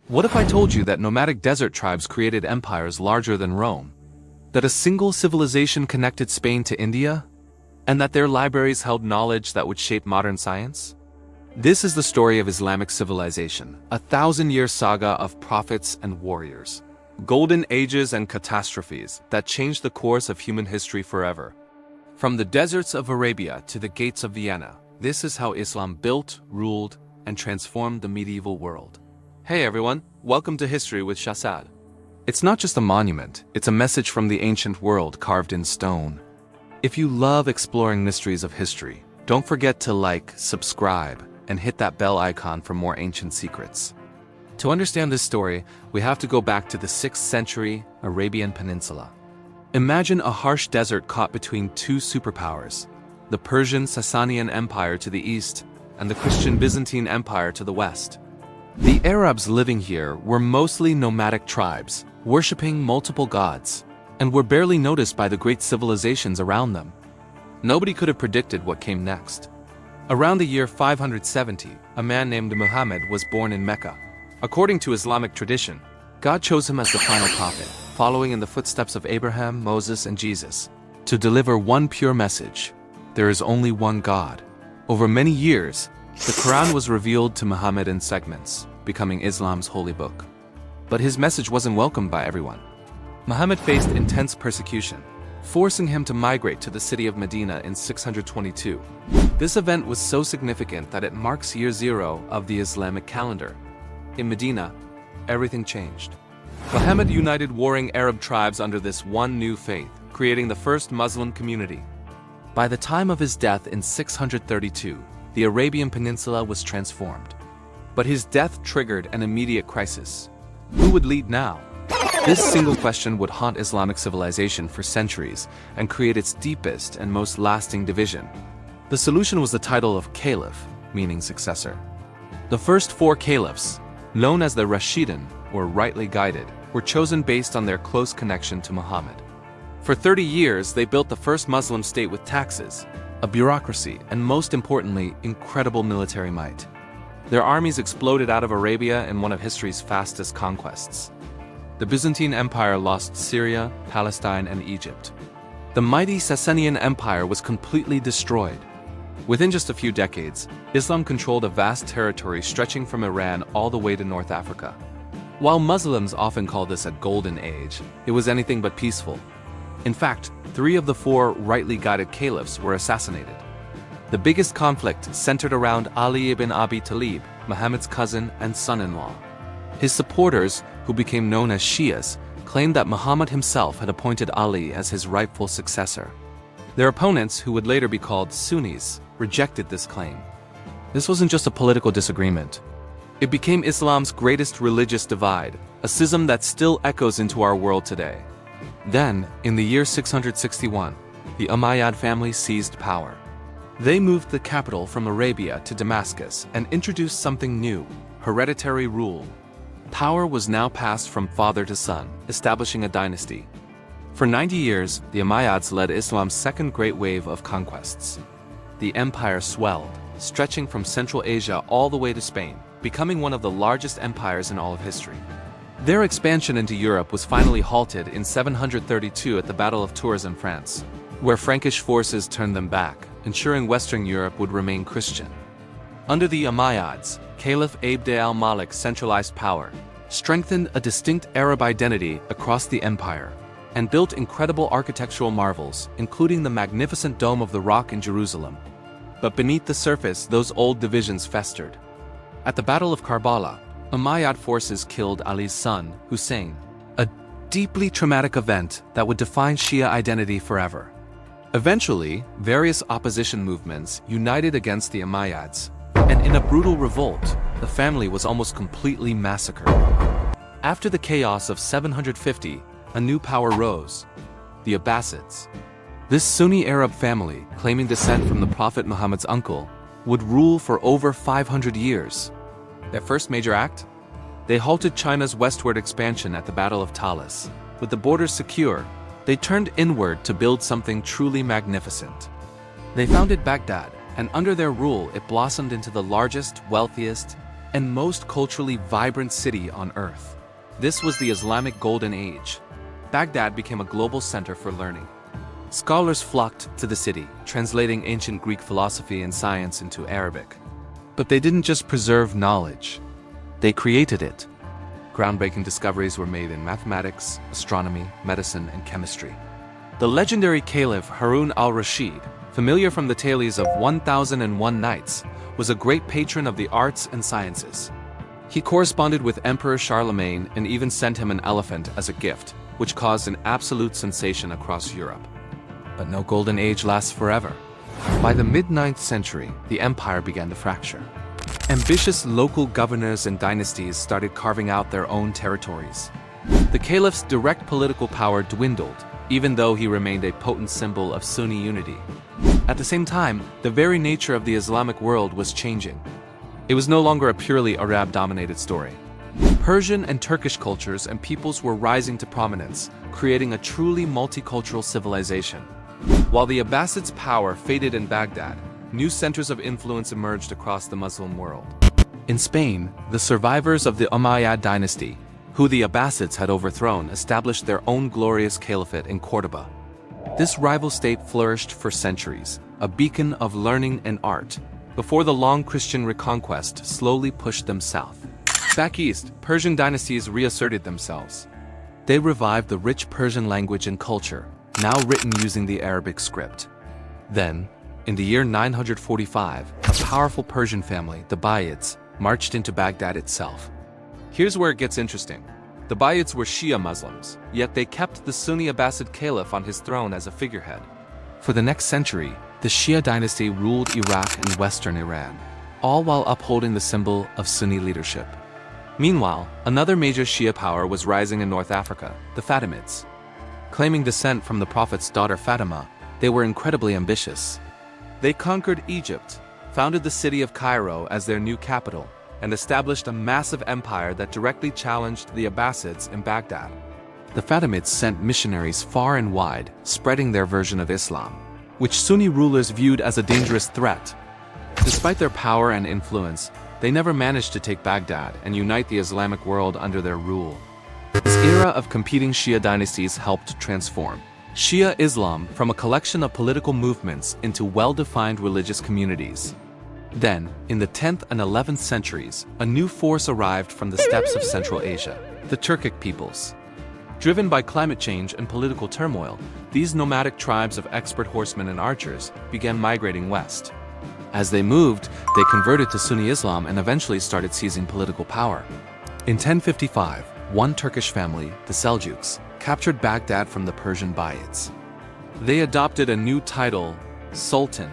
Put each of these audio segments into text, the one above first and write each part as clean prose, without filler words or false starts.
What if I told you that nomadic desert tribes created empires larger than Rome? That a single civilization connected Spain to India? And that their libraries held knowledge that would shape modern science? This is the story of Islamic civilization, a thousand-year saga of prophets and warriors, golden ages and catastrophes that changed the course of human history forever. From the deserts of Arabia to the gates of Vienna, this is how Islam built, ruled, and transformed the medieval world. Hey everyone, welcome to History with Shahzad. It's not just a monument, it's a message from the ancient world carved in stone. If you love exploring mysteries of history, don't forget to like, subscribe, and hit that bell icon for more ancient secrets. To understand this story, we have to go back to the 6th century Arabian Peninsula. Imagine a harsh desert caught between two superpowers, the Persian Sasanian Empire to the east and the Christian Byzantine Empire to the west. The Arabs living here were mostly nomadic tribes, worshipping multiple gods, and were barely noticed by the great civilizations around them. Nobody could have predicted what came next. Around the year 570, a man named Muhammad was born in Mecca. According to Islamic tradition, God chose him as the final prophet, following in the footsteps of Abraham, Moses, and Jesus, to deliver one pure message: there is only one God. Over many years, the Quran was revealed to Muhammad in segments, becoming Islam's holy book. But his message wasn't welcomed by everyone. Muhammad faced intense persecution, forcing him to migrate to the city of Medina in 622. This event was so significant that it marks year zero of the Islamic calendar. In Medina, everything changed. Muhammad united warring Arab tribes under this one new faith, creating the first Muslim community. By the time of his death in 632, the Arabian Peninsula was transformed. But his death triggered an immediate crisis. Who would lead now? This single question would haunt Islamic civilization for centuries and create its deepest and most lasting division. The solution was the title of Caliph, meaning successor. The first 4 caliphs, known as the Rashidun, or rightly guided, were chosen based on their close connection to Muhammad. For 30 years, they built the first Muslim state with taxes, a bureaucracy, and most importantly, incredible military might. Their armies exploded out of Arabia in one of history's fastest conquests. The Byzantine Empire lost Syria, Palestine, and Egypt. The mighty Sasanian Empire was completely destroyed. Within just a few decades, Islam controlled a vast territory stretching from Iran all the way to North Africa. While Muslims often call this a golden age, it was anything but peaceful. In fact, 3 of the 4 rightly guided caliphs were assassinated. The biggest conflict centered around Ali ibn Abi Talib, Muhammad's cousin and son-in-law. His supporters, who became known as Shias, claimed that Muhammad himself had appointed Ali as his rightful successor. Their opponents, who would later be called Sunnis, rejected this claim. This wasn't just a political disagreement. It became Islam's greatest religious divide, a schism that still echoes into our world today. Then, in the year 661, the Umayyad family seized power. They moved the capital from Arabia to Damascus and introduced something new: hereditary rule. Power was now passed from father to son, establishing a dynasty. For 90 years, the Umayyads led Islam's second great wave of conquests. The empire swelled, stretching from Central Asia all the way to Spain, becoming one of the largest empires in all of history. Their expansion into Europe was finally halted in 732 at the Battle of Tours in France, where Frankish forces turned them back, ensuring Western Europe would remain Christian. Under the Umayyads, Caliph Abd al-Malik centralized power, strengthened a distinct Arab identity across the empire, and built incredible architectural marvels, including the magnificent Dome of the Rock in Jerusalem. But beneath the surface, those old divisions festered. At the Battle of Karbala, Umayyad forces killed Ali's son, Hussein, a deeply traumatic event that would define Shia identity forever. Eventually, various opposition movements united against the Umayyads, and in a brutal revolt, the family was almost completely massacred. After the chaos of 750, a new power rose: the Abbasids. This Sunni Arab family, claiming descent from the Prophet Muhammad's uncle, would rule for over 500 years. Their first major act? They halted China's westward expansion at the Battle of Talas. With the borders secure, they turned inward to build something truly magnificent. They founded Baghdad, and under their rule it blossomed into the largest, wealthiest, and most culturally vibrant city on earth. This was the Islamic Golden Age. Baghdad became a global center for learning. Scholars flocked to the city, translating ancient Greek philosophy and science into Arabic. But they didn't just preserve knowledge, they created it. Groundbreaking discoveries were made in mathematics, astronomy, medicine, and chemistry. The legendary Caliph Harun al-Rashid, familiar from the tales of 1001 Nights, was a great patron of the arts and sciences. He corresponded with Emperor Charlemagne and even sent him an elephant as a gift, which caused an absolute sensation across Europe. But no golden age lasts forever. By the mid-9th century, the empire began to fracture. Ambitious local governors and dynasties started carving out their own territories. The caliph's direct political power dwindled, even though he remained a potent symbol of Sunni unity. At the same time, the very nature of the Islamic world was changing. It was no longer a purely Arab-dominated story. Persian and Turkish cultures and peoples were rising to prominence, creating a truly multicultural civilization. While the Abbasids' power faded in Baghdad, new centers of influence emerged across the Muslim world. In Spain, the survivors of the Umayyad dynasty, who the Abbasids had overthrown, established their own glorious caliphate in Córdoba. This rival state flourished for centuries, a beacon of learning and art, before the long Christian reconquest slowly pushed them south. Back east, Persian dynasties reasserted themselves. They revived the rich Persian language and culture, now written using the Arabic script. Then, in the year 945, a powerful Persian family, the Buyids, marched into Baghdad itself. Here's where it gets interesting. The Buyids were Shia Muslims, yet they kept the Sunni Abbasid Caliph on his throne as a figurehead. For the next century, the Shia dynasty ruled Iraq and western Iran, all while upholding the symbol of Sunni leadership. Meanwhile, another major Shia power was rising in North Africa, the Fatimids. Claiming descent from the Prophet's daughter Fatima, they were incredibly ambitious. They conquered Egypt, founded the city of Cairo as their new capital, and established a massive empire that directly challenged the Abbasids in Baghdad. The Fatimids sent missionaries far and wide, spreading their version of Islam, which Sunni rulers viewed as a dangerous threat. Despite their power and influence, they never managed to take Baghdad and unite the Islamic world under their rule. This era of competing Shia dynasties helped transform Shia Islam from a collection of political movements into well-defined religious communities. Then, in the 10th and 11th centuries, a new force arrived from the steppes of Central Asia, the Turkic peoples. Driven by climate change and political turmoil, these nomadic tribes of expert horsemen and archers began migrating west. As they moved, they converted to Sunni Islam and eventually started seizing political power. In 1055, one Turkish family, the Seljuks, captured Baghdad from the Persian Buyids. They adopted a new title, Sultan,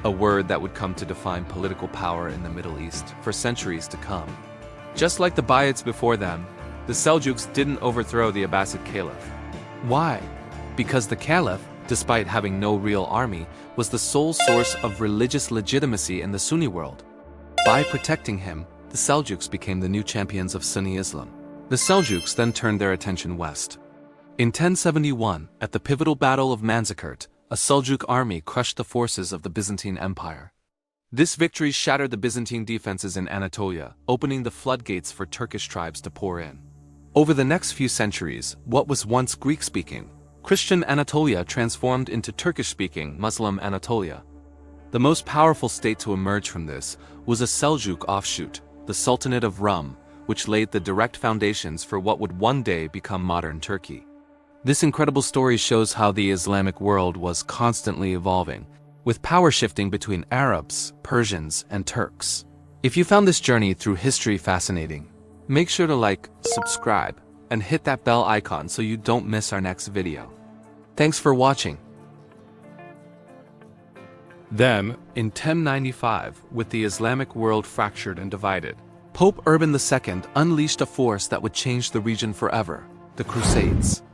a word that would come to define political power in the Middle East for centuries to come. Just like the Buyids before them, the Seljuks didn't overthrow the Abbasid Caliph. Why? Because the Caliph, despite having no real army, was the sole source of religious legitimacy in the Sunni world. By protecting him, the Seljuks became the new champions of Sunni Islam. The Seljuks then turned their attention west. In 1071, at the pivotal Battle of Manzikert, a Seljuk army crushed the forces of the Byzantine Empire. This victory shattered the Byzantine defenses in Anatolia, opening the floodgates for Turkish tribes to pour in. Over the next few centuries, what was once Greek-speaking, Christian Anatolia transformed into Turkish-speaking Muslim Anatolia. The most powerful state to emerge from this was a Seljuk offshoot, the Sultanate of Rum, which laid the direct foundations for what would one day become modern Turkey. This incredible story shows how the Islamic world was constantly evolving, with power shifting between Arabs, Persians, and Turks. If you found this journey through history fascinating, make sure to like, subscribe, and hit that bell icon so you don't miss our next video. Thanks for watching. Then, in 1095, with the Islamic world fractured and divided, Pope Urban II unleashed a force that would change the region forever, the Crusades.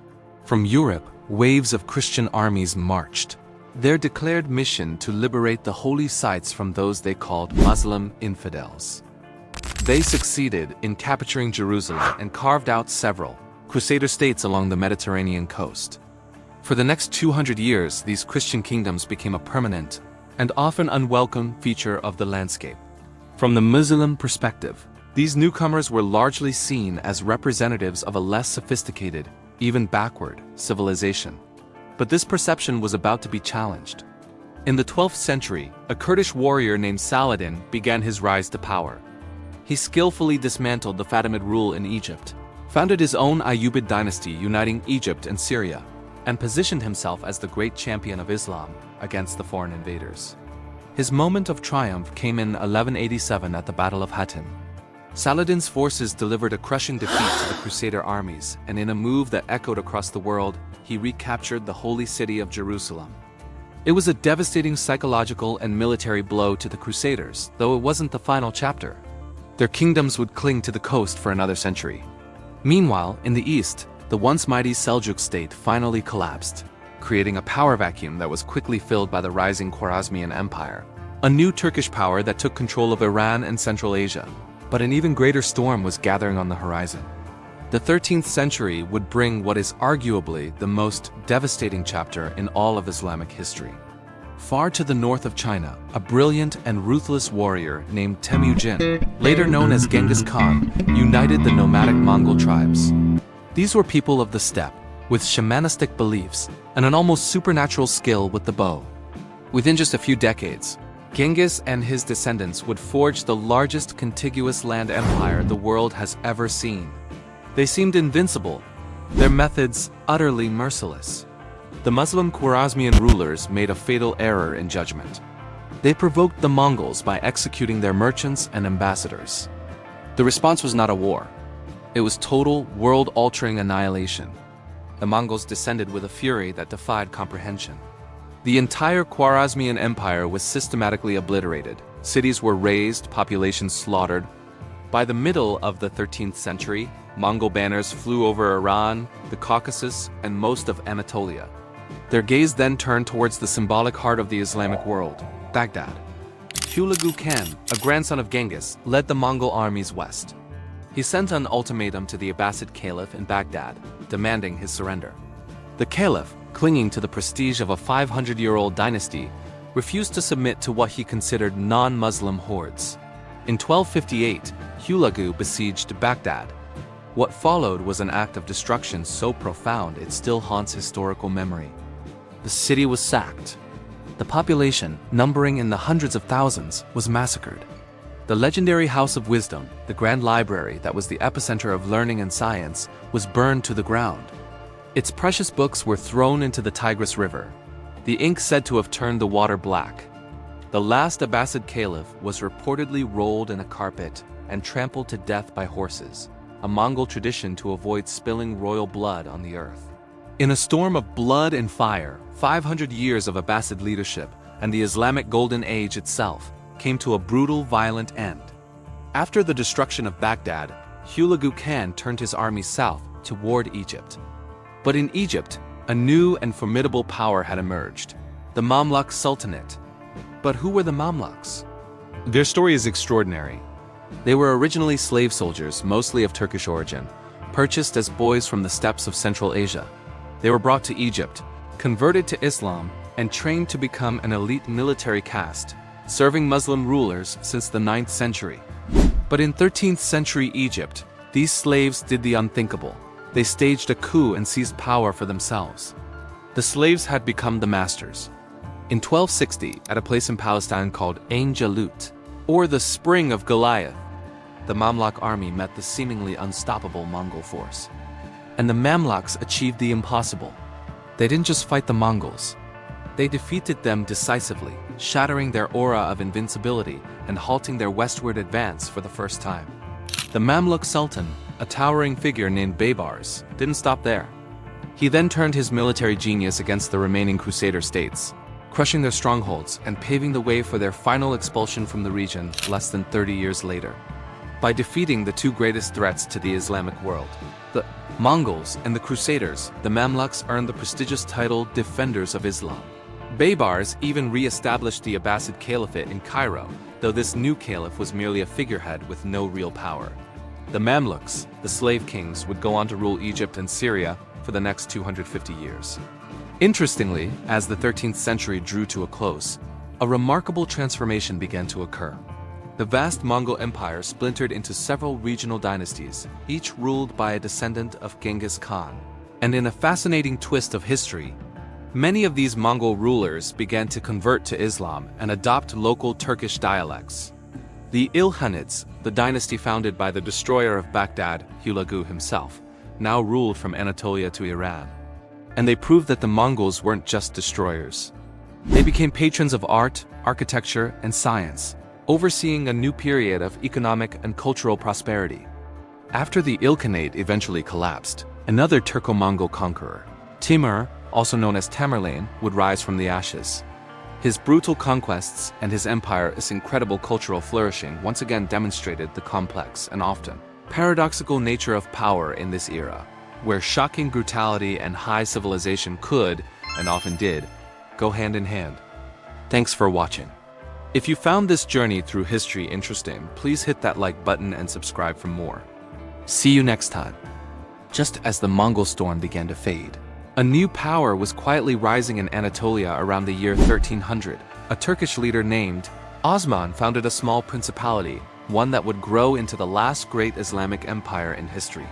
From Europe, waves of Christian armies marched, their declared mission to liberate the holy sites from those they called Muslim infidels. They succeeded in capturing Jerusalem and carved out several Crusader states along the Mediterranean coast. For the next 200 years, these Christian kingdoms became a permanent and often unwelcome feature of the landscape. From the Muslim perspective, These newcomers were largely seen as representatives of a less sophisticated, even backward, civilization. But this perception was about to be challenged. In the 12th century, a Kurdish warrior named Saladin began his rise to power. He skillfully dismantled the Fatimid rule in Egypt, founded his own Ayyubid dynasty uniting Egypt and Syria, and positioned himself as the great champion of Islam against the foreign invaders. His moment of triumph came in 1187 at the Battle of Hattin. Saladin's forces delivered a crushing defeat to the Crusader armies, and in a move that echoed across the world, he recaptured the holy city of Jerusalem. It was a devastating psychological and military blow to the Crusaders, though it wasn't the final chapter. Their kingdoms would cling to the coast for another century. Meanwhile, in the east, the once mighty Seljuk state finally collapsed, creating a power vacuum that was quickly filled by the rising Khwarezmian Empire, a new Turkish power that took control of Iran and Central Asia. But an even greater storm was gathering on the horizon. The 13th century would bring what is arguably the most devastating chapter in all of Islamic history. Far to the north of China, a brilliant and ruthless warrior named Temujin, later known as Genghis Khan, united the nomadic Mongol tribes. These were people of the steppe, with shamanistic beliefs and an almost supernatural skill with the bow. Within just a few decades, Genghis and his descendants would forge the largest contiguous land empire the world has ever seen. They seemed invincible, their methods utterly merciless. The Muslim Khwarezmian rulers made a fatal error in judgment. They provoked the Mongols by executing their merchants and ambassadors. The response was not a war. It was total, world-altering annihilation. The Mongols descended with a fury that defied comprehension. The entire Khwarezmian Empire was systematically obliterated. Cities were razed, populations slaughtered. By the middle of the 13th century, Mongol banners flew over Iran, the Caucasus, and most of Anatolia. Their gaze then turned towards the symbolic heart of the Islamic world, Baghdad. Hulagu Khan, a grandson of Genghis, led the Mongol armies west. He sent an ultimatum to the Abbasid Caliph in Baghdad, demanding his surrender. The Caliph, clinging to the prestige of a 500-year-old dynasty, refused to submit to what he considered non-Muslim hordes. In 1258, Hulagu besieged Baghdad. What followed was an act of destruction so profound it still haunts historical memory. The city was sacked. The population, numbering in the hundreds of thousands, was massacred. The legendary House of Wisdom, the grand library that was the epicenter of learning and science, was burned to the ground. Its precious books were thrown into the Tigris River, the ink said to have turned the water black. The last Abbasid Caliph was reportedly rolled in a carpet and trampled to death by horses, a Mongol tradition to avoid spilling royal blood on the earth. In a storm of blood and fire, 500 years of Abbasid leadership and the Islamic Golden Age itself came to a brutal, violent end. After the destruction of Baghdad, Hulagu Khan turned his army south toward Egypt. But in Egypt, a new and formidable power had emerged, the Mamluk Sultanate. But who were the Mamluks? Their story is extraordinary. They were originally slave soldiers, mostly of Turkish origin, purchased as boys from the steppes of Central Asia. They were brought to Egypt, converted to Islam, and trained to become an elite military caste, serving Muslim rulers since the 9th century. But in 13th century Egypt, these slaves did the unthinkable. They staged a coup and seized power for themselves. The slaves had become the masters. In 1260, at a place in Palestine called Ain Jalut, or the Spring of Goliath, the Mamluk army met the seemingly unstoppable Mongol force. And the Mamluks achieved the impossible. They didn't just fight the Mongols. They defeated them decisively, shattering their aura of invincibility and halting their westward advance for the first time. The Mamluk Sultan, a towering figure named Baybars, didn't stop there. He then turned his military genius against the remaining Crusader states, crushing their strongholds and paving the way for their final expulsion from the region less than 30 years later. By defeating the two greatest threats to the Islamic world, the Mongols and the Crusaders, the Mamluks earned the prestigious title Defenders of Islam. Baybars even re-established the Abbasid Caliphate in Cairo, though this new caliph was merely a figurehead with no real power. The Mamluks, the slave kings, would go on to rule Egypt and Syria for the next 250 years. Interestingly, as the 13th century drew to a close, a remarkable transformation began to occur. The vast Mongol Empire splintered into several regional dynasties, each ruled by a descendant of Genghis Khan. And in a fascinating twist of history, many of these Mongol rulers began to convert to Islam and adopt local Turkish dialects. The Ilkhanids, the dynasty founded by the destroyer of Baghdad, Hulagu himself, now ruled from Anatolia to Iran. And they proved that the Mongols weren't just destroyers. They became patrons of art, architecture, and science, overseeing a new period of economic and cultural prosperity. After the Ilkhanate eventually collapsed, another Turco-Mongol conqueror, Timur, also known as Tamerlane, would rise from the ashes. His brutal conquests and his empire's incredible cultural flourishing once again demonstrated the complex and often paradoxical nature of power in this era, where shocking brutality and high civilization could, and often did, go hand in hand. Thanks for watching. If you found this journey through history interesting, please hit that like button and subscribe for more. See you next time. Just as the Mongol storm began to fade, a new power was quietly rising in Anatolia around the year 1300. A Turkish leader named Osman founded a small principality, one that would grow into the last great Islamic empire in history.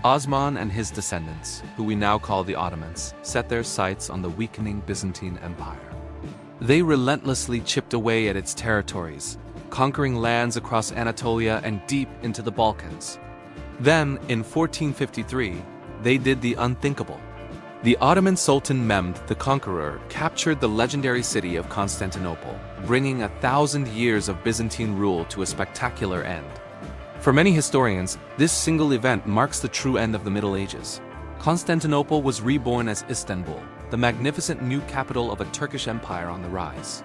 Osman and his descendants, who we now call the Ottomans, set their sights on the weakening Byzantine Empire. They relentlessly chipped away at its territories, conquering lands across Anatolia and deep into the Balkans. Then, in 1453, they did the unthinkable. The Ottoman Sultan Mehmed the Conqueror captured the legendary city of Constantinople, bringing 1,000 years of Byzantine rule to a spectacular end. For many historians, this single event marks the true end of the Middle Ages. Constantinople was reborn as Istanbul, the magnificent new capital of a Turkish empire on the rise.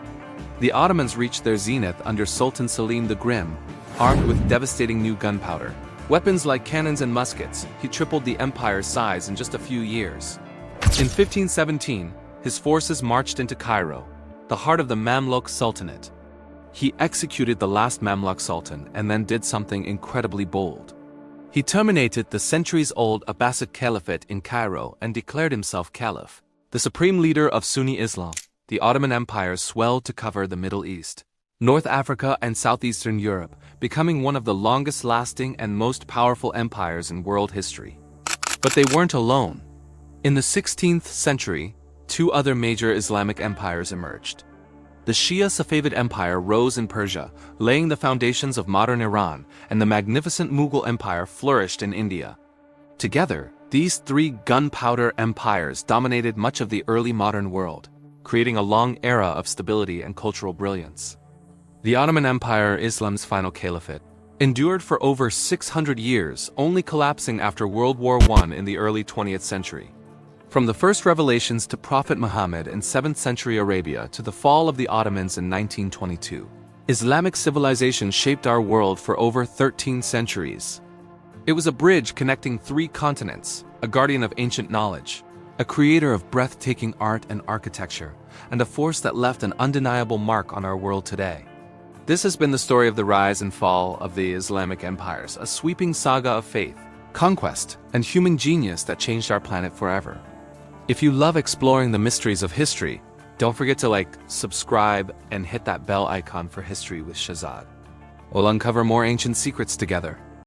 The Ottomans reached their zenith under Sultan Selim the Grim, armed with devastating new gunpowder. Weapons like cannons and muskets, he tripled the empire's size in just a few years. In 1517, his forces marched into Cairo, the heart of the Mamluk Sultanate. He executed the last Mamluk Sultan and then did something incredibly bold. He terminated the centuries-old Abbasid Caliphate in Cairo and declared himself Caliph. The supreme leader of Sunni Islam, the Ottoman Empire swelled to cover the Middle East, North Africa, and southeastern Europe, becoming one of the longest-lasting and most powerful empires in world history. But they weren't alone. In the 16th century, two other major Islamic empires emerged. The Shia Safavid Empire rose in Persia, laying the foundations of modern Iran, and the magnificent Mughal Empire flourished in India. Together, these three gunpowder empires dominated much of the early modern world, creating a long era of stability and cultural brilliance. The Ottoman Empire, Islam's final caliphate, endured for over 600 years, only collapsing after World War I in the early 20th century. From the first revelations to Prophet Muhammad in 7th century Arabia to the fall of the Ottomans in 1922, Islamic civilization shaped our world for over 13 centuries. It was a bridge connecting three continents, a guardian of ancient knowledge, a creator of breathtaking art and architecture, and a force that left an undeniable mark on our world today. This has been the story of the rise and fall of the Islamic empires, a sweeping saga of faith, conquest, and human genius that changed our planet forever. If you love exploring the mysteries of history, don't forget to like, subscribe, and hit that bell icon for History with Shahzad. We'll uncover more ancient secrets together.